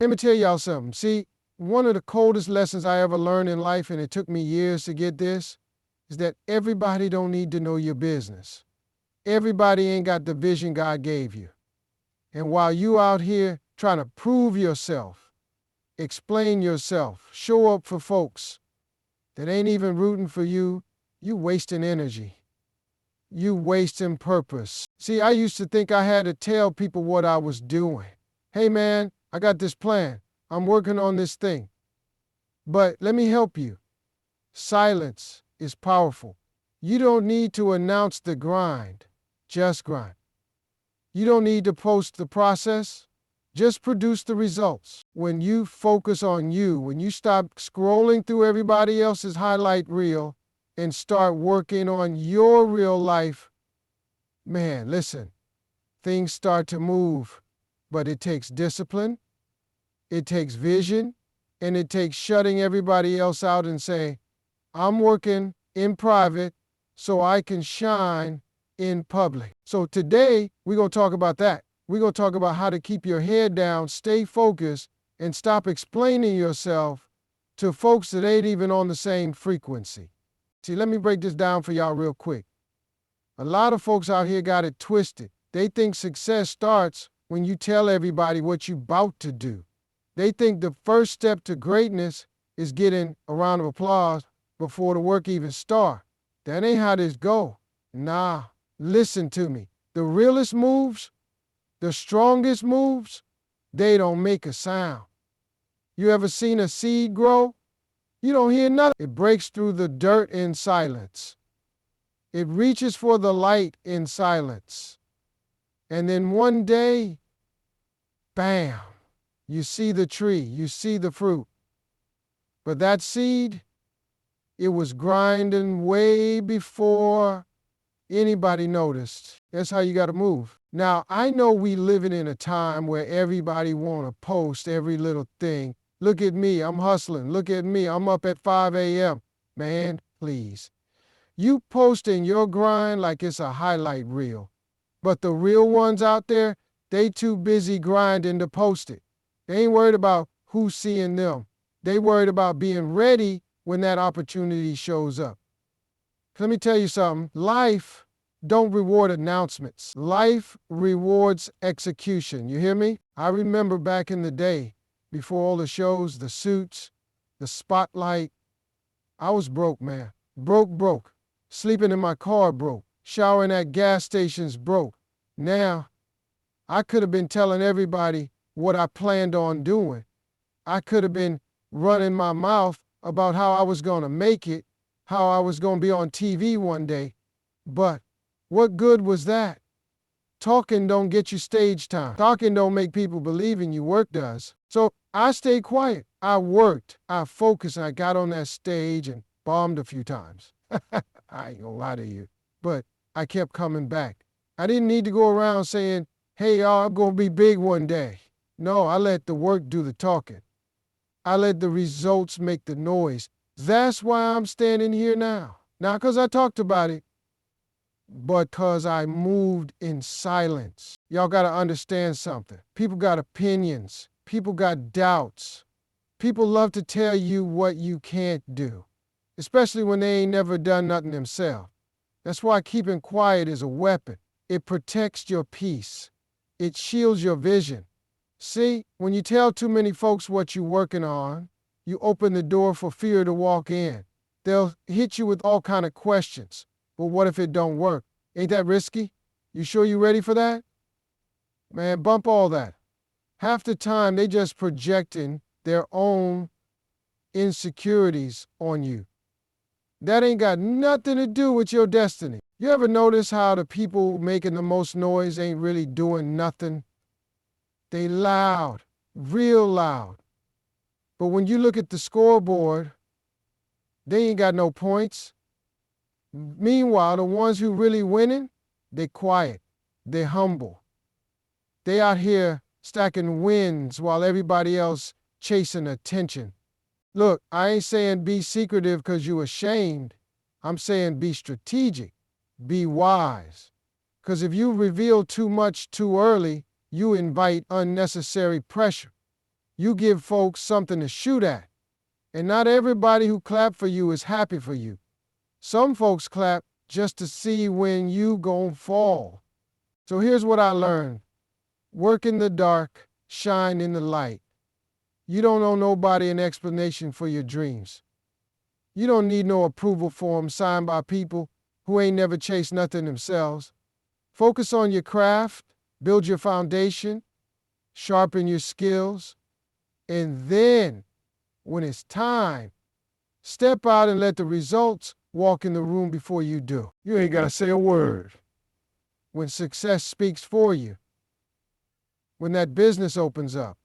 Let me tell y'all something. See, one of the coldest lessons I ever learned in life, and it took me years to get this, is that everybody don't need to know your business. Everybody ain't got the vision God gave you. And while you out here trying to prove yourself, explain yourself, show up for folks that ain't even rooting for you, you wasting energy. You wasting purpose. See, I used to think I had to tell people what I was doing. Hey man, I got this plan. I'm working on this thing. But let me help you. Silence is powerful. You don't need to announce the grind. Just grind. You don't need to post the process. Just produce the results. When you focus on you, when you stop scrolling through everybody else's highlight reel and start working on your real life, man, listen, things start to move. But it takes discipline, it takes vision, and it takes shutting everybody else out and saying, I'm working in private so I can shine in public. So today, we're going to talk about that. We're going to talk about how to keep your head down, stay focused, and stop explaining yourself to folks that ain't even on the same frequency. See, let me break this down for y'all real quick. A lot of folks out here got it twisted. They think success starts when you tell everybody what you're about to do. They think the first step to greatness is getting a round of applause before the work even starts. That ain't how this go. Nah, listen to me. The realest moves, the strongest moves, they don't make a sound. You ever seen a seed grow? You don't hear nothing. It breaks through the dirt in silence. It reaches for the light in silence. And then one day, bam, you see the tree, you see the fruit. But that seed, it was grinding way before anybody noticed. That's how you got to move. Now, I know we living in a time where everybody want to post every little thing. Look at me, I'm hustling. Look at me, I'm up at 5 a.m. Man, please. You posting your grind like it's a highlight reel. But the real ones out there, they too busy grinding to post it. They ain't worried about who's seeing them. They worried about being ready when that opportunity shows up. Let me tell you something. Life don't reward announcements. Life rewards execution. You hear me? I remember back in the day, before all the shows, the suits, the spotlight, I was broke, man. Broke. Sleeping in my car broke. Showering at gas stations broke. Now, I could have been telling everybody what I planned on doing. I could have been running my mouth about how I was going to make it, how I was going to be on TV one day. But what good was that? Talking don't get you stage time. Talking don't make people believe in you. Work does. So I stayed quiet. I worked. I focused. I got on that stage and bombed a few times. I ain't gonna lie to you. But I kept coming back. I didn't need to go around saying, hey, y'all, I'm going to be big one day. No, I let the work do the talking. I let the results make the noise. That's why I'm standing here now. Not because I talked about it, but because I moved in silence. Y'all got to understand something. People got opinions. People got doubts. People love to tell you what you can't do, especially when they ain't never done nothing themselves. That's why keeping quiet is a weapon. It protects your peace. It shields your vision. See, when you tell too many folks what you're working on, you open the door for fear to walk in. They'll hit you with all kind of questions. Well, what if it don't work? Ain't that risky? You sure you ready for that? Man, bump all that. Half the time, they just projecting their own insecurities on you. That ain't got nothing to do with your destiny. You ever notice how the people making the most noise ain't really doing nothing? They loud, real loud. But when you look at the scoreboard, they ain't got no points. Meanwhile, the ones who really winning, they quiet, they humble. They out here stacking wins while everybody else chasing attention. Look, I ain't saying be secretive because you ashamed. I'm saying be strategic, be wise. Because if you reveal too much too early, you invite unnecessary pressure. You give folks something to shoot at. And not everybody who clap for you is happy for you. Some folks clap just to see when you gon' fall. So here's what I learned. Work in the dark, shine in the light. You don't owe nobody an explanation for your dreams. You don't need no approval form signed by people who ain't never chased nothing themselves. Focus on your craft, build your foundation, sharpen your skills, and then, when it's time, step out and let the results walk in the room before you do. You ain't got to say a word. When success speaks for you, when that business opens up,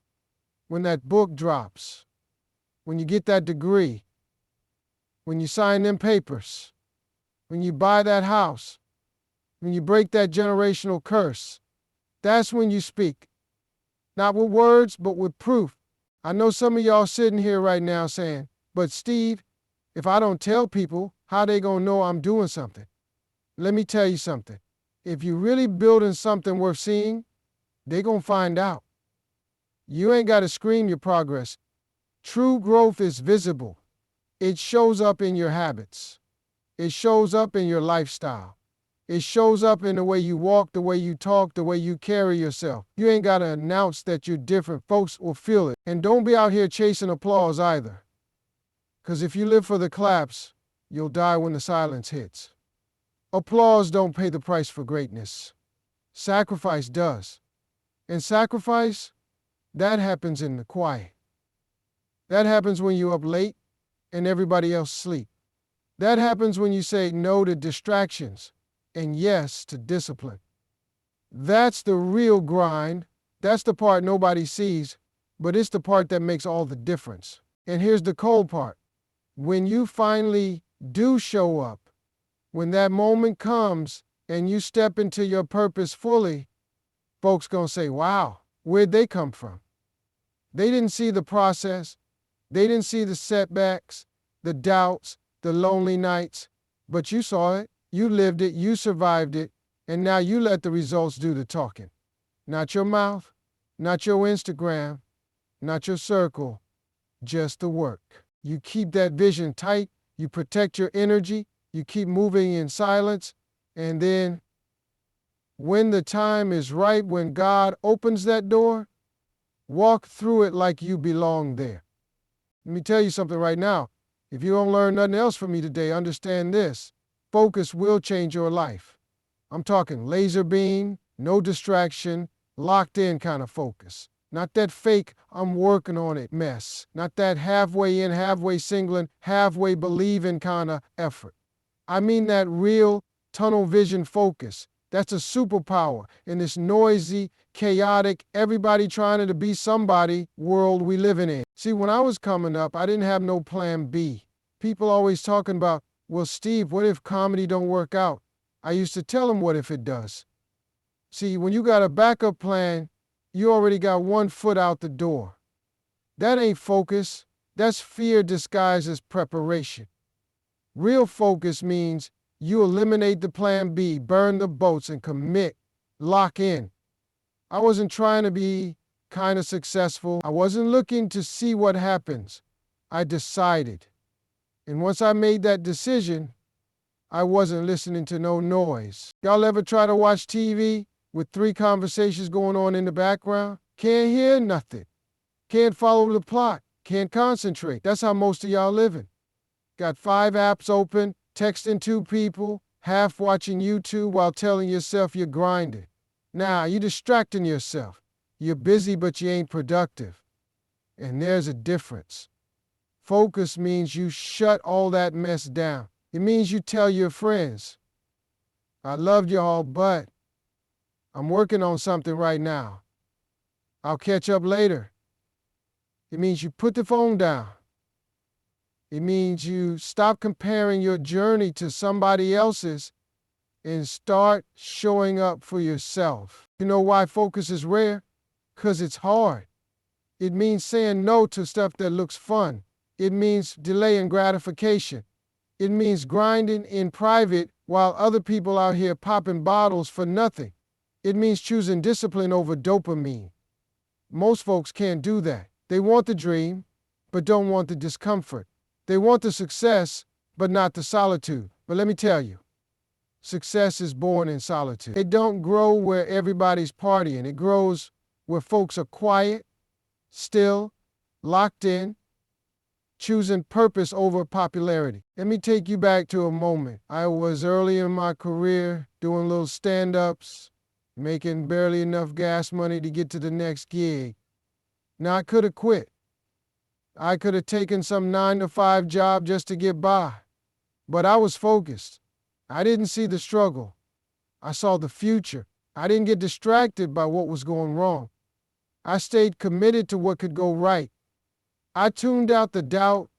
when that book drops, when you get that degree, when you sign them papers, when you buy that house, when you break that generational curse, that's when you speak. Not with words, but with proof. I know some of y'all sitting here right now saying, but Steve, if I don't tell people, how they gonna know I'm doing something? Let me tell you something. If you're really building something worth seeing, they gonna find out. You ain't gotta scream your progress. True growth is visible. It shows up in your habits. It shows up in your lifestyle. It shows up in the way you walk, the way you talk, the way you carry yourself. You ain't got to announce that you're different. Folks will feel it. And don't be out here chasing applause either. Because if you live for the claps, you'll die when the silence hits. Applause don't pay the price for greatness. Sacrifice does. And sacrifice, that happens in the quiet. That happens when you're up late and everybody else sleep. That happens when you say no to distractions and yes to discipline. That's the real grind. That's the part nobody sees, but it's the part that makes all the difference. And here's the cold part. When you finally do show up, when that moment comes and you step into your purpose fully, folks gonna say, wow, where'd they come from? They didn't see the process. They didn't see the setbacks, the doubts, the lonely nights, but you saw it. You lived it, you survived it, and now you let the results do the talking. Not your mouth, not your Instagram, not your circle, just the work. You keep that vision tight, you protect your energy, you keep moving in silence, and then when the time is right, when God opens that door, walk through it like you belong there. Let me tell you something right now. If you don't learn nothing else from me today, understand this. Focus will change your life. I'm talking laser beam, no distraction, locked in kind of focus. Not that fake, I'm working on it mess. Not that halfway in, halfway singling, halfway believing kind of effort. I mean that real tunnel vision focus. That's a superpower in this noisy, chaotic, everybody trying to be somebody world we living in. See, when I was coming up, I didn't have no plan B. People always talking about, well, Steve, what if comedy don't work out? I used to tell them, what if it does? See, when you got a backup plan, you already got one foot out the door. That ain't focus. That's fear disguised as preparation. Real focus means you eliminate the plan B, burn the boats, and commit, lock in. I wasn't trying to be kind of successful. I wasn't looking to see what happens. I decided. And once I made that decision, I wasn't listening to no noise. Y'all ever try to watch TV with 3 conversations going on in the background? Can't hear nothing. Can't follow the plot. Can't concentrate. That's how most of y'all living. Got 5 apps open, texting 2 people, half watching YouTube while telling yourself you're grinding. Nah, you're distracting yourself. You're busy, but you ain't productive. And there's a difference. Focus means you shut all that mess down. It means you tell your friends, I loved y'all, but I'm working on something right now. I'll catch up later. It means you put the phone down. It means you stop comparing your journey to somebody else's and start showing up for yourself. You know why focus is rare? 'Cause it's hard. It means saying no to stuff that looks fun. It means delaying gratification. It means grinding in private while other people out here popping bottles for nothing. It means choosing discipline over dopamine. Most folks can't do that. They want the dream, but don't want the discomfort. They want the success, but not the solitude. But let me tell you, success is born in solitude. It don't grow where everybody's partying. It grows where folks are quiet, still, locked in, choosing purpose over popularity. Let me take you back to a moment. I was early in my career doing little stand-ups, making barely enough gas money to get to the next gig. Now I could have quit. I could have taken some 9-to-5 job just to get by. But I was focused. I didn't see the struggle. I saw the future. I didn't get distracted by what was going wrong. I stayed committed to what could go right. I tuned out the doubt,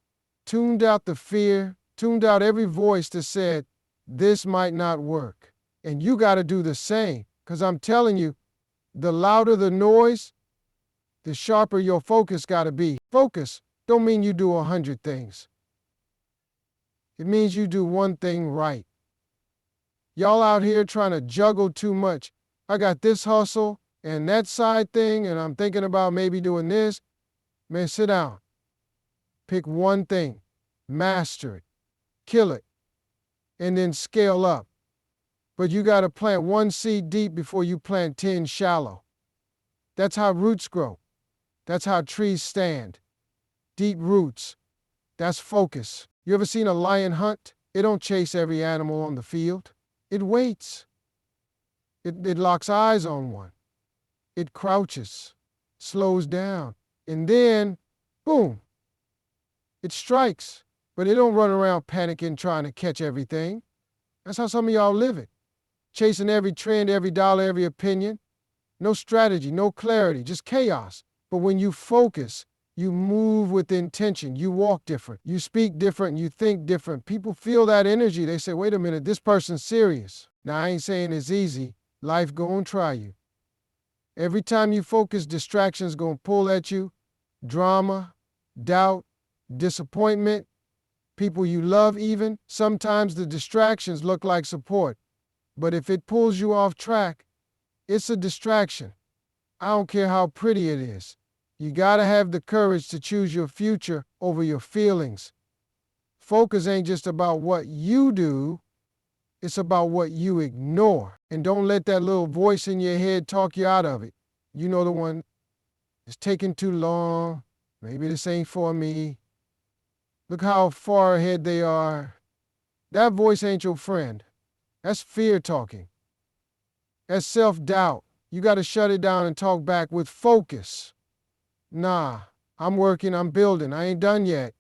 tuned out the fear, tuned out every voice that said, this might not work. And you got to do the same, because I'm telling you, the louder the noise, the sharper your focus got to be. Focus don't mean you do 100 things. It means you do one thing right. Y'all out here trying to juggle too much. I got this hustle and that side thing, and I'm thinking about maybe doing this. Man, sit down. Pick one thing, master it, kill it, and then scale up. But you got to plant one seed deep before you plant 10 shallow. That's how roots grow. That's how trees stand. Deep roots. That's focus. You ever seen a lion hunt? It don't chase every animal on the field. It waits. It locks eyes on one. It crouches, slows down, and then, boom, it strikes. But it don't run around panicking trying to catch everything. That's how some of y'all live it. Chasing every trend, every dollar, every opinion. No strategy, no clarity, just chaos. But when you focus, you move with intention. You walk different. You speak different. You think different. People feel that energy. They say, wait a minute, this person's serious. Now, I ain't saying it's easy. Life gonna try you. Every time you focus, distractions gonna pull at you. Drama, doubt, disappointment, people you love even. Sometimes the distractions look like support. But if it pulls you off track, it's a distraction. I don't care how pretty it is. You gotta have the courage to choose your future over your feelings. Focus ain't just about what you do, it's about what you ignore. And don't let that little voice in your head talk you out of it. You know the one, it's taking too long, maybe this ain't for me. Look how far ahead they are. That voice ain't your friend. That's fear talking. That's self-doubt. You gotta shut it down and talk back with focus. Nah, I'm working, I'm building, I ain't done yet.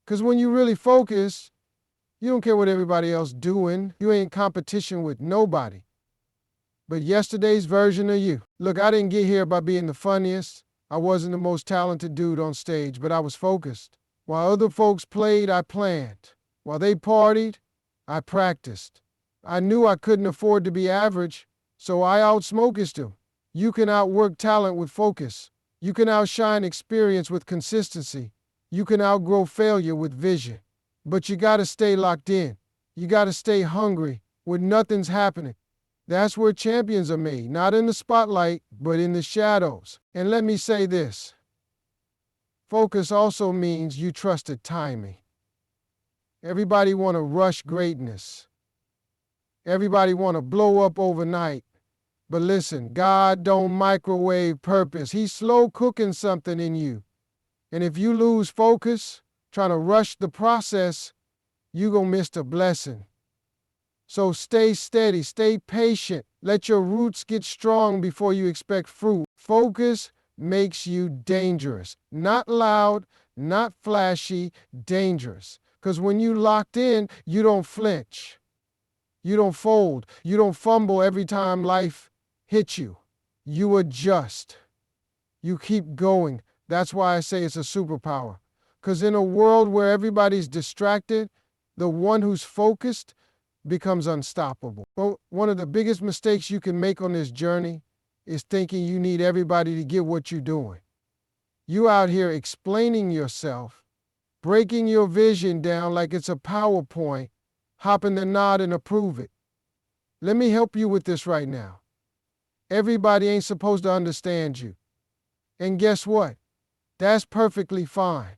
Because when you really focus, you don't care what everybody else doing. You ain't in competition with nobody. But yesterday's version of you. Look, I didn't get here by being the funniest. I wasn't the most talented dude on stage, but I was focused. While other folks played, I planned. While they partied, I practiced. I knew I couldn't afford to be average, so I outsmoked them. You can outwork talent with focus. You can outshine experience with consistency. You can outgrow failure with vision. But you gotta stay locked in. You gotta stay hungry when nothing's happening. That's where champions are made, not in the spotlight, but in the shadows. And let me say this. Focus also means you trusted timing. Everybody wanna rush greatness. Everybody wanna blow up overnight. But listen, God don't microwave purpose. He's slow cooking something in you. And if you lose focus, trying to rush the process, you gonna miss the blessing. So stay steady, stay patient. Let your roots get strong before you expect fruit. Focus makes you dangerous. Not loud, not flashy, dangerous. Because when you locked in, you don't flinch. You don't fold. You don't fumble every time life hits you. You adjust. You keep going. That's why I say it's a superpower. Because in a world where everybody's distracted, the one who's focused becomes unstoppable. But one of the biggest mistakes you can make on this journey is thinking you need everybody to get what you're doing. You out here explaining yourself, breaking your vision down like it's a PowerPoint, hopping the nod and approve it. Let me help you with this right now. Everybody ain't supposed to understand you. And guess what? That's perfectly fine.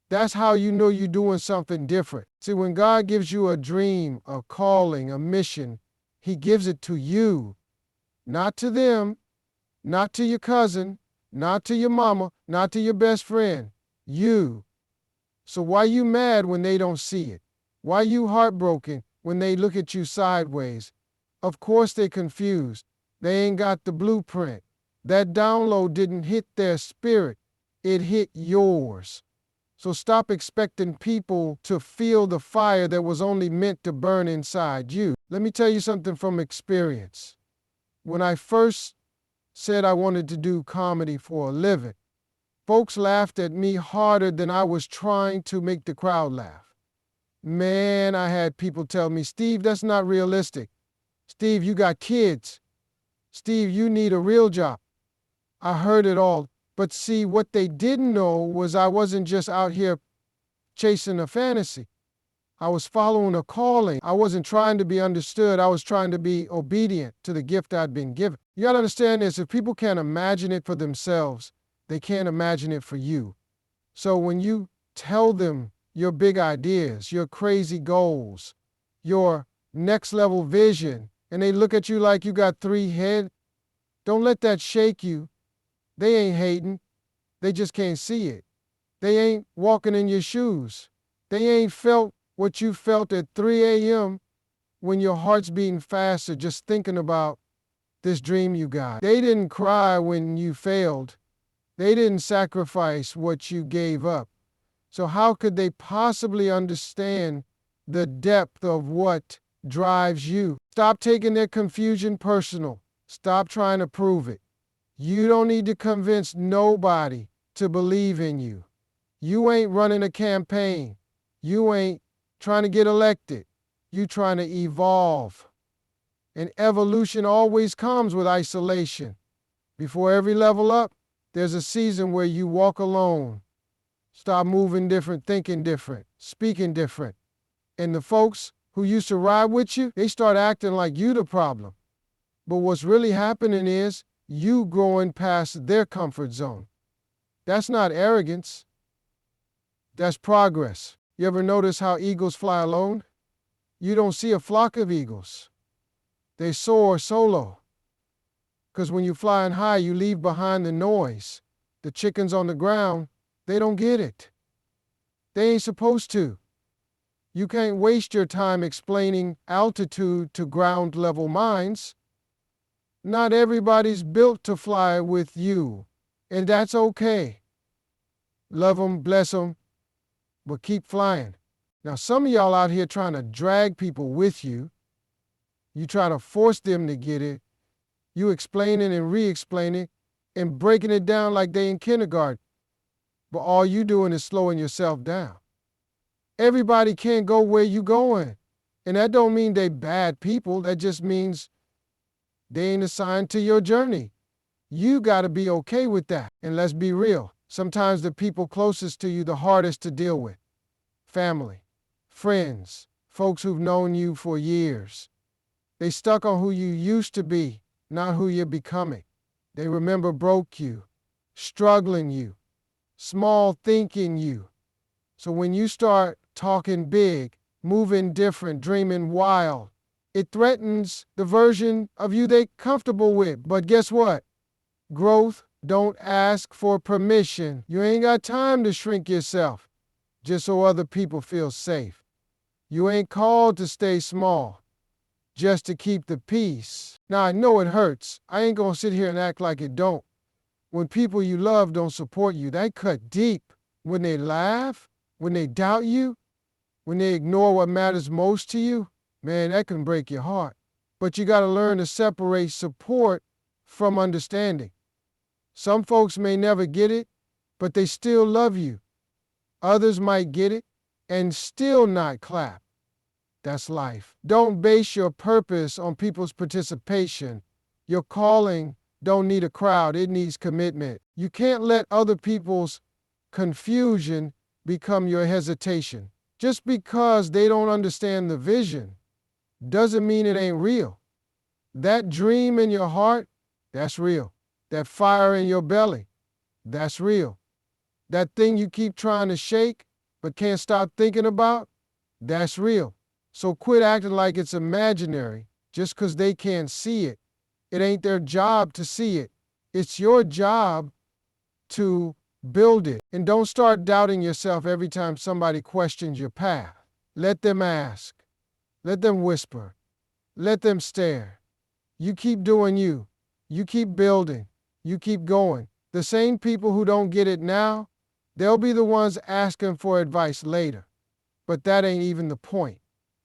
That's how you know you're doing something different. See, when God gives you a dream, a calling, a mission, He gives it to you, not to them, not to your cousin, not to your mama, not to your best friend. You. So why you mad when they don't see it? Why you heartbroken when they look at you sideways? Of course they confused. They ain't got the blueprint. That download didn't hit their spirit. It hit yours. So stop expecting people to feel the fire that was only meant to burn inside you. Let me tell you something from experience. When I first said I wanted to do comedy for a living, folks laughed at me harder than I was trying to make the crowd laugh. Man, I had people tell me, Steve, that's not realistic. Steve, you got kids. Steve, you need a real job. I heard it all. But see, what they didn't know was I wasn't just out here chasing a fantasy. I was following a calling. I wasn't trying to be understood. I was trying to be obedient to the gift I'd been given. You gotta understand this. If people can't imagine it for themselves, they can't imagine it for you. So when you tell them your big ideas, your crazy goals, your next level vision, and they look at you like you got three heads, don't let that shake you. They ain't hating. They just can't see it. They ain't walking in your shoes. They ain't felt what you felt at 3 a.m. when your heart's beating faster just thinking about this dream you got. They didn't cry when you failed. They didn't sacrifice what you gave up. So how could they possibly understand the depth of what drives you? Stop taking their confusion personal. Stop trying to prove it. You don't need to convince nobody to believe in you. You ain't running a campaign. You ain't trying to get elected. You trying to evolve. And evolution always comes with isolation. Before every level up, there's a season where you walk alone. Start moving different, thinking different, speaking different. And the folks who used to ride with you, they start acting like you the problem. But what's really happening is you growing past their comfort zone. That's not arrogance. That's progress. You ever notice how eagles fly alone? You don't see a flock of eagles. They soar solo. Because when you're flying high, you leave behind the noise. The chickens on the ground, they don't get it. They ain't supposed to. You can't waste your time explaining altitude to ground level minds. Not everybody's built to fly with you, and that's okay. Love them, bless them, but keep flying. Now, some of y'all out here trying to drag people with you. You try to force them to get it. You explaining and re-explaining and breaking it down like they in kindergarten. But all you doing is slowing yourself down. Everybody can't go where you going. And that don't mean they bad people. That just means they ain't assigned to your journey. You got to be okay with that. And let's be real. Sometimes the people closest to you, the hardest to deal with. Family, friends, folks who've known you for years. They stuck on who you used to be, not who you're becoming. They remember broke you, struggling you, small thinking you. So when you start talking big, moving different, dreaming wild, it threatens the version of you they're comfortable with. But guess what? Growth don't ask for permission. You ain't got time to shrink yourself just so other people feel safe. You ain't called to stay small just to keep the peace. Now, I know it hurts. I ain't gonna sit here and act like it don't. When people you love don't support you, they cut deep. When they laugh, when they doubt you, when they ignore what matters most to you, man, that can break your heart. But you gotta learn to separate support from understanding. Some folks may never get it, but they still love you. Others might get it and still not clap. That's life. Don't base your purpose on people's participation. Your calling don't need a crowd, it needs commitment. You can't let other people's confusion become your hesitation. Just because they don't understand the vision doesn't mean it ain't real. That dream in your heart, that's real. That fire in your belly, that's real. That thing you keep trying to shake but can't stop thinking about, that's real. So quit acting like it's imaginary just because they can't see it. It ain't their job to see it. It's your job to build it. And don't start doubting yourself every time somebody questions your path. Let them ask. Let them whisper. Let them stare. You keep doing you. You keep building. You keep going. The same people who don't get it now, they'll be the ones asking for advice later. But that ain't even the point.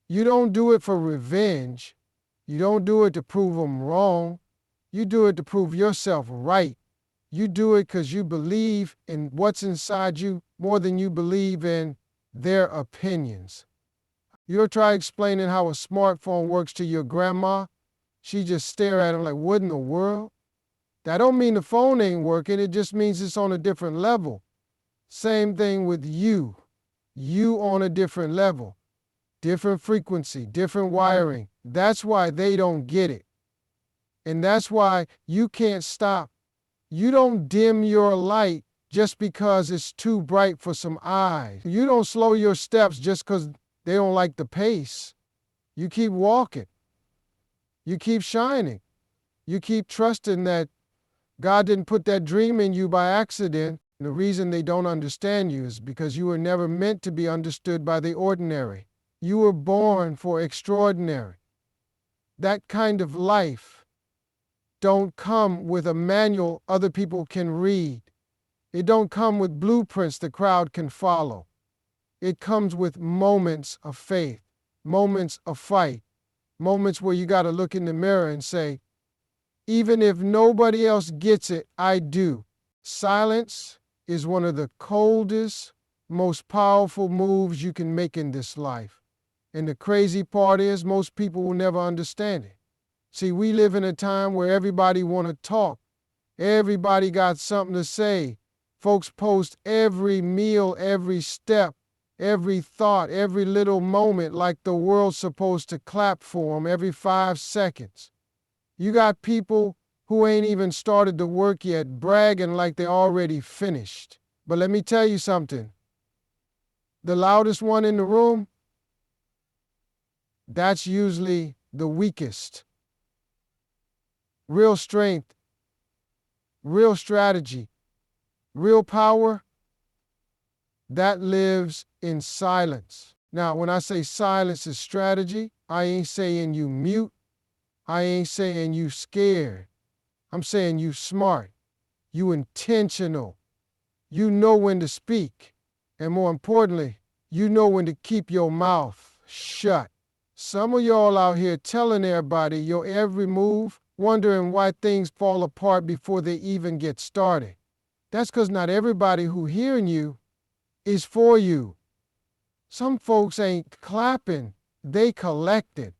You don't do it for revenge. You don't do it to prove them wrong. You do it to prove yourself right. You do it because you believe in what's inside you more than you believe in their opinions. You'll try explaining how a smartphone works to your grandma. She just stare at him like, what in the world? That don't mean the phone ain't working. It just means it's on a different level. Same thing with you. You on a different level. Different frequency, different wiring. That's why they don't get it. And that's why you can't stop. You don't dim your light just because it's too bright for some eyes. You don't slow your steps just because they don't like the pace. You keep walking. You keep shining. You keep trusting that God didn't put that dream in you by accident. The reason they don't understand you is because you were never meant to be understood by the ordinary. You were born for extraordinary. That kind of life don't come with a manual other people can read. It don't come with blueprints the crowd can follow. It comes with moments of faith, moments of fight, moments where you got to look in the mirror and say, even if nobody else gets it, I do. Silence is one of the coldest, most powerful moves you can make in this life. And the crazy part is most people will never understand it. See, we live in a time where everybody want to talk. Everybody got something to say. Folks post every meal, every step, every thought, every little moment like the world's supposed to clap for them every 5 seconds. You got people who ain't even started the work yet bragging like they already finished. But let me tell you something. The loudest one in the room, that's usually the weakest. Real strength, real strategy, real power, that lives in silence. Now, when I say silence is strategy, I ain't saying you mute. I ain't saying you scared. I'm saying you smart. You intentional. You know when to speak. And more importantly, you know when to keep your mouth shut. Some of y'all out here telling everybody your every move, wondering why things fall apart before they even get started. That's because not everybody who hearing you is for you. Some folks ain't clapping, they collecting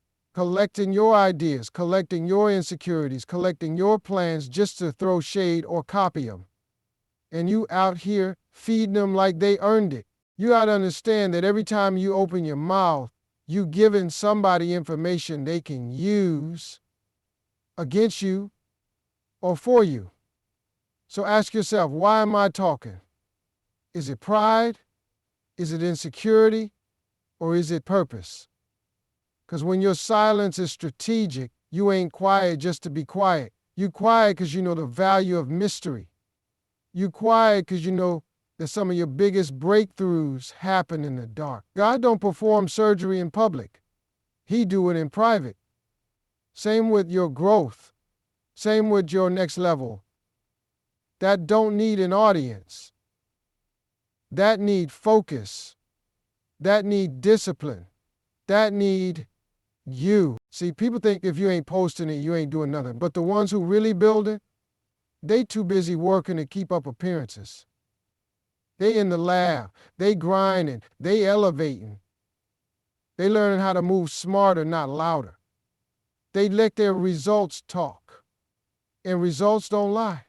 your ideas, collecting your insecurities, collecting your plans just to throw shade or copy them. And you out here feeding them like they earned it. You gotta understand that every time you open your mouth, you giving somebody information they can use against you or for you. So ask yourself, why am I talking? Is it pride? Is it insecurity? Or is it purpose? Because when your silence is strategic, you ain't quiet just to be quiet. You quiet because you know the value of mystery. You quiet because you know that some of your biggest breakthroughs happen in the dark. God don't perform surgery in public. He do it in private. Same with your growth. Same with your next level. That don't need an audience. That need focus. That need discipline. That need you. See, people think if you ain't posting it, you ain't doing nothing. But the ones who really build it, they too busy working to keep up appearances. They in the lab. They grinding. They elevating. They learning how to move smarter, not louder. They let their results talk. And results don't lie.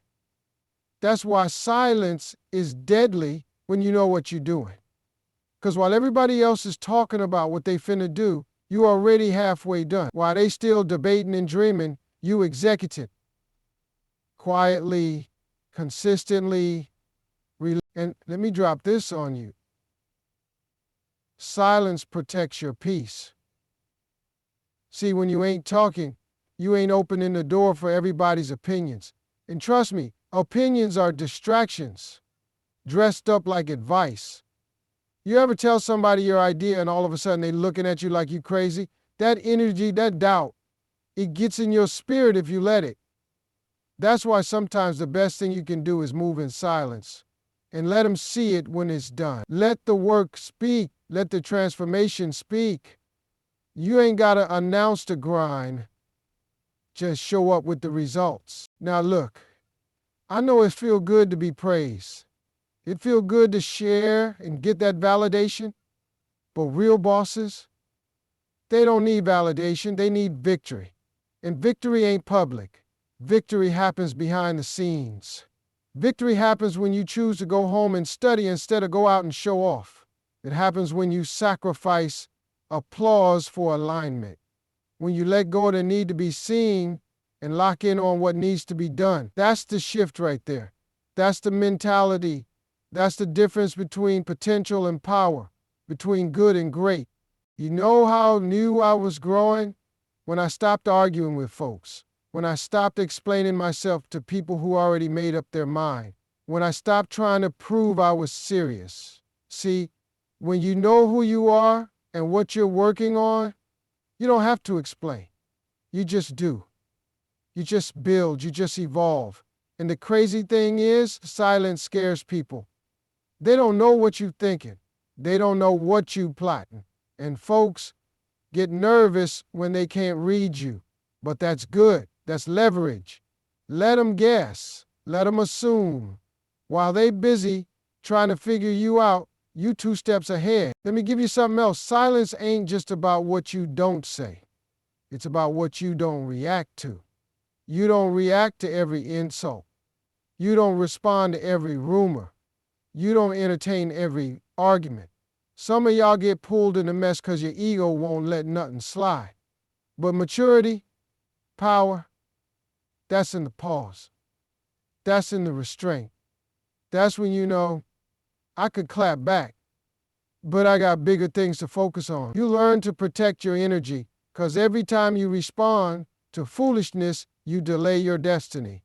That's why silence is deadly when you know what you're doing. Because while everybody else is talking about what they finna do, you already halfway done. While they still debating and dreaming, you executing. Quietly, consistently, And let me drop this on you. Silence protects your peace. See, when you ain't talking, you ain't opening the door for everybody's opinions. And trust me, opinions are distractions, dressed up like advice. You ever tell somebody your idea and all of a sudden they looking at you like you crazy? That energy, that doubt, it gets in your spirit if you let it. That's why sometimes the best thing you can do is move in silence and let them see it when it's done. Let the work speak. Let the transformation speak. You ain't got to announce the grind. Just show up with the results. Now look, I know it feels good to be praised. It feels good to share and get that validation. But real bosses, they don't need validation. They need victory. And victory ain't public. Victory happens behind the scenes. Victory happens when you choose to go home and study instead of go out and show off. It happens when you sacrifice applause for alignment. When you let go of the need to be seen and lock in on what needs to be done. That's the shift right there. That's the mentality. That's the difference between potential and power, between good and great. You know how I knew I was growing? When I stopped arguing with folks. When I stopped explaining myself to people who already made up their mind. When I stopped trying to prove I was serious. See, when you know who you are and what you're working on, you don't have to explain. You just do. You just build. You just evolve. And the crazy thing is, silence scares people. They don't know what you're thinking. They don't know what you're plotting. And folks get nervous when they can't read you. But that's good. That's leverage. Let them guess. Let them assume. While they busy trying to figure you out, you 2 steps ahead. Let me give you something else. Silence ain't just about what you don't say. It's about what you don't react to. You don't react to every insult. You don't respond to every rumor. You don't entertain every argument. Some of y'all get pulled in the mess because your ego won't let nothing slide. But maturity, power, that's in the pause. That's in the restraint. That's when you know, I could clap back, but I got bigger things to focus on. You learn to protect your energy, because every time you respond to foolishness, you delay your destiny.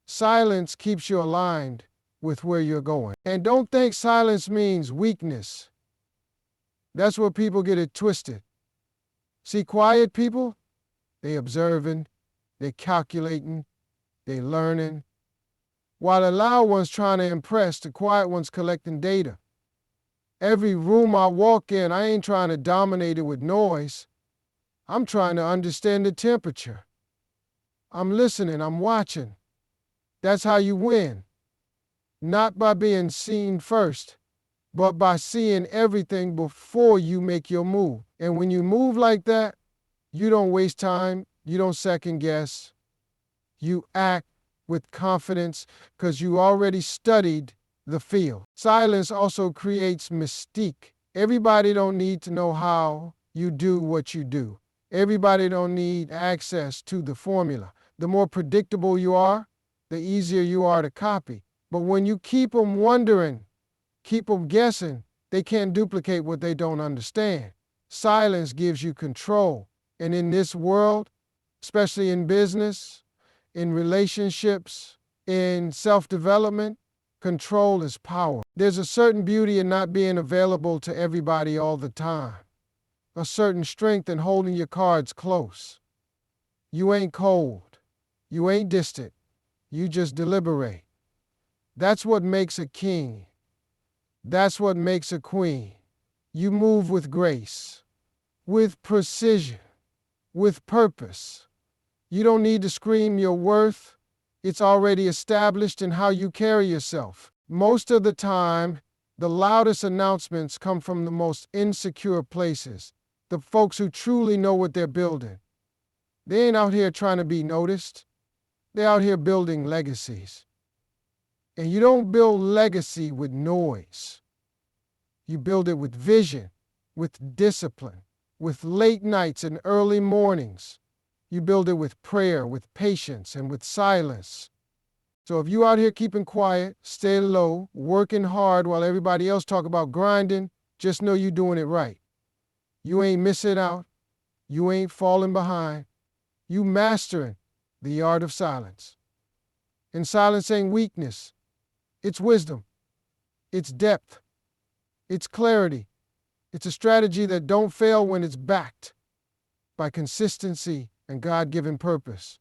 Silence keeps you aligned with where you're going. And don't think silence means weakness. That's where people get it twisted. See, quiet people, they observing, they calculating, they learning. While the loud ones trying to impress, the quiet ones collecting data. Every room I walk in, I ain't trying to dominate it with noise. I'm trying to understand the temperature. I'm listening, I'm watching. That's how you win. Not by being seen first, but by seeing everything before you make your move. And when you move like that, you don't waste time, you don't second guess. You act with confidence because you already studied the field. Silence also creates mystique. Everybody don't need to know how you do what you do. Everybody don't need access to the formula. The more predictable you are, the easier you are to copy. But when you keep them wondering, keep them guessing, they can't duplicate what they don't understand. Silence gives you control. And in this world, especially in business, in relationships, in self-development, control is power. There's a certain beauty in not being available to everybody all the time. A certain strength in holding your cards close. You ain't cold. You ain't distant. You just deliberate. That's what makes a king. That's what makes a queen. You move with grace, with precision, with purpose. You don't need to scream your worth. It's already established in how you carry yourself. Most of the time, the loudest announcements come from the most insecure places, the folks who truly know what they're building. They ain't out here trying to be noticed. They're out here building legacies. And you don't build legacy with noise. You build it with vision, with discipline, with late nights and early mornings. You build it with prayer, with patience, and with silence. So if you out here keeping quiet, stay low, working hard while everybody else talk about grinding, just know you doing it right. You ain't missing out. You ain't falling behind. You mastering the art of silence. And silence ain't weakness. It's wisdom. It's depth. It's clarity. It's a strategy that don't fail when it's backed by consistency and God-given purpose.